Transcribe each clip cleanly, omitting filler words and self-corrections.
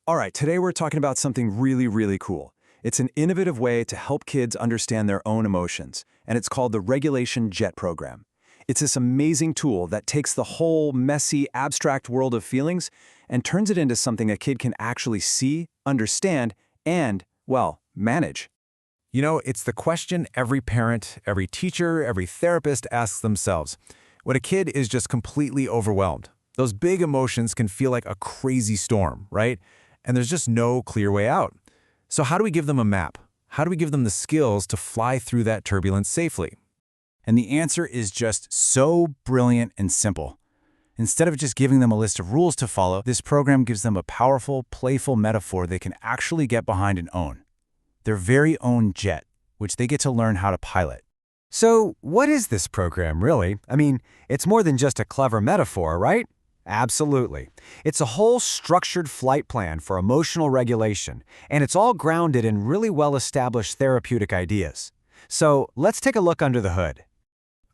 All right, today we're talking about something really, really cool. It's an innovative way to help kids understand their own emotions, and it's called the Regulation Jet program. It's this amazing tool that takes the whole messy, abstract world of feelings and turns it into something a kid can actually see, understand, and, well, manage. You know, it's the question every parent, every teacher, every therapist asks themselves. When a kid is just completely overwhelmed, those big emotions can feel like a crazy storm, right? And there's just no clear way out. So how do we give them a map? How do we give them the skills to fly through that turbulence safely? And the answer is just so brilliant and simple. Instead of just giving them a list of rules to follow, this program gives them a powerful, playful metaphor they can actually get behind and own. Their very own jet, which they get to learn how to pilot. So, what is this program, really? I mean, it's more than just a clever metaphor, right? Absolutely. It's a whole structured flight plan for emotional regulation, and it's all grounded in really well-established therapeutic ideas. So, let's take a look under the hood.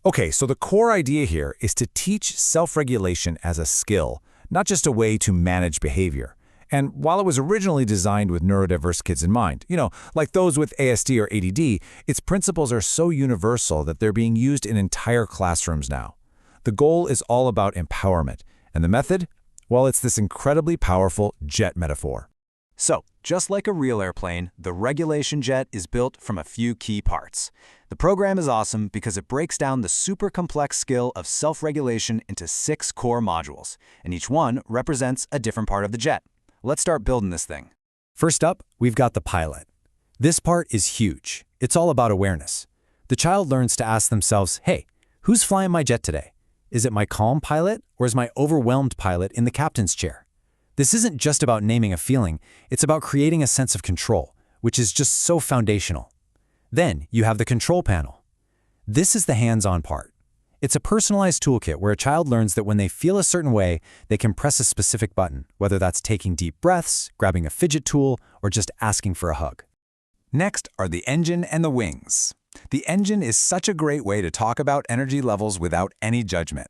Okay, so the core idea here is to teach self-regulation as a skill, not just a way to manage behavior. And while it was originally designed with neurodiverse kids in mind, like those with ASD or ADD, its principles are so universal that they're being used in entire classrooms now. The goal is all about empowerment. And the method? Well, it's this incredibly powerful jet metaphor. So, just like a real airplane, the Regulation Jet is built from a few key parts. The program is awesome because it breaks down the super complex skill of self-regulation into 6 core modules, and each one represents a different part of the jet. Let's start building this thing. First up, we've got the pilot. This part is huge. It's all about awareness. The child learns to ask themselves, hey, who's flying my jet today? Is it my calm pilot or is my overwhelmed pilot in the captain's chair? This isn't just about naming a feeling, it's about creating a sense of control, which is just so foundational. Then you have the control panel. This is the hands-on part. It's a personalized toolkit where a child learns that when they feel a certain way, they can press a specific button, whether that's taking deep breaths, grabbing a fidget tool, or just asking for a hug. Next are the engine and the wings. The engine is such a great way to talk about energy levels without any judgment.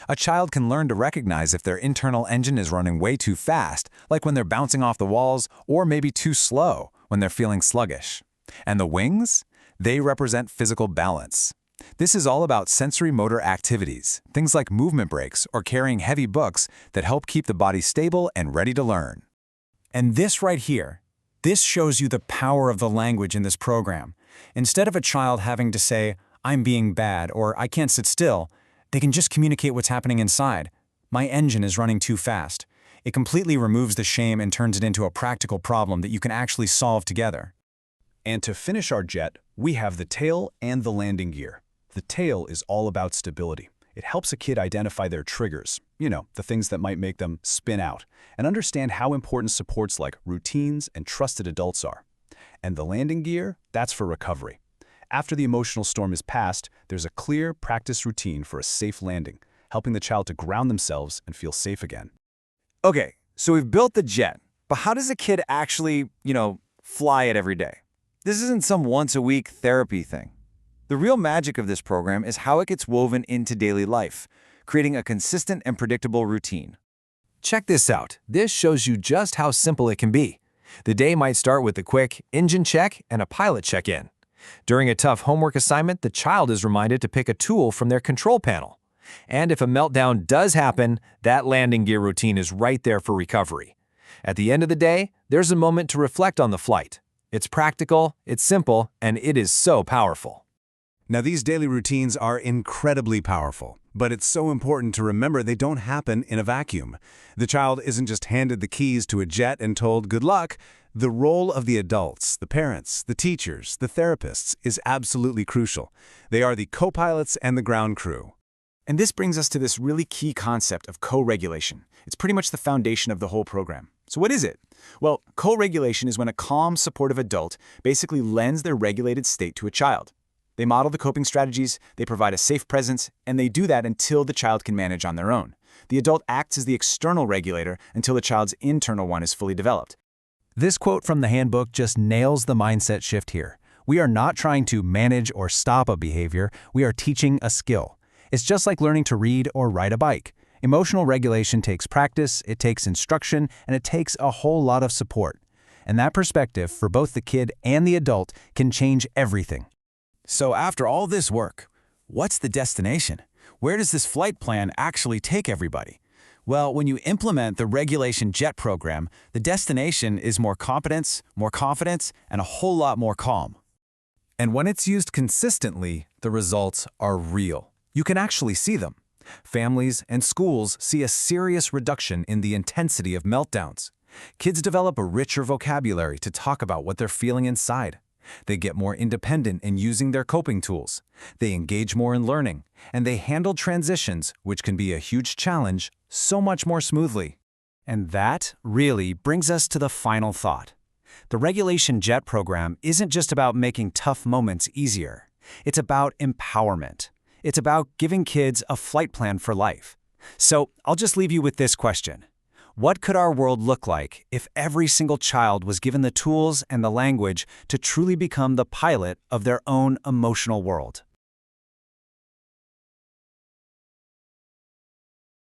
A child can learn to recognize if their internal engine is running way too fast, like when they're bouncing off the walls, or maybe too slow when they're feeling sluggish. And the wings? They represent physical balance. This is all about sensory motor activities, things like movement breaks or carrying heavy books that help keep the body stable and ready to learn. And this right here, this shows you the power of the language in this program. Instead of a child having to say, I'm being bad, or I can't sit still, they can just communicate what's happening inside. My engine is running too fast. It completely removes the shame and turns it into a practical problem that you can actually solve together. And to finish our jet, we have the tail and the landing gear. The tail is all about stability. It helps a kid identify their triggers, the things that might make them spin out, and understand how important supports like routines and trusted adults are. And the landing gear, that's for recovery. After the emotional storm is past, there's a clear practice routine for a safe landing, helping the child to ground themselves and feel safe again. Okay, so we've built the jet, but how does a kid actually, fly it every day? This isn't some once-a-week therapy thing. The real magic of this program is how it gets woven into daily life, creating a consistent and predictable routine. Check this out. This shows you just how simple it can be. The day might start with a quick engine check and a pilot check-in. During a tough homework assignment, the child is reminded to pick a tool from their control panel. And if a meltdown does happen, that landing gear routine is right there for recovery. At the end of the day, there's a moment to reflect on the flight. It's practical, it's simple, and it is so powerful. Now, these daily routines are incredibly powerful, but it's so important to remember they don't happen in a vacuum. The child isn't just handed the keys to a jet and told good luck. The role of the adults, the parents, the teachers, the therapists is absolutely crucial. They are the co-pilots and the ground crew. And this brings us to this really key concept of co-regulation. It's pretty much the foundation of the whole program. So what is it? Well, co-regulation is when a calm, supportive adult basically lends their regulated state to a child. They model the coping strategies, they provide a safe presence, and they do that until the child can manage on their own. The adult acts as the external regulator until the child's internal one is fully developed. This quote from the handbook just nails the mindset shift here. We are not trying to manage or stop a behavior, we are teaching a skill. It's just like learning to read or ride a bike. Emotional regulation takes practice, it takes instruction, and it takes a whole lot of support. And that perspective, for both the kid and the adult, can change everything. So after all this work, what's the destination? Where does this flight plan actually take everybody? Well, when you implement the Regulation JET program, the destination is more competence, more confidence, and a whole lot more calm. And when it's used consistently, the results are real. You can actually see them. Families and schools see a serious reduction in the intensity of meltdowns. Kids develop a richer vocabulary to talk about what they're feeling inside. They get more independent in using their coping tools. They engage more in learning, and they handle transitions, which can be a huge challenge, so much more smoothly. And that really brings us to the final thought. The Regulation JET program isn't just about making tough moments easier. It's about empowerment. It's about giving kids a flight plan for life. So I'll just leave you with this question. What could our world look like if every single child was given the tools and the language to truly become the pilot of their own emotional world?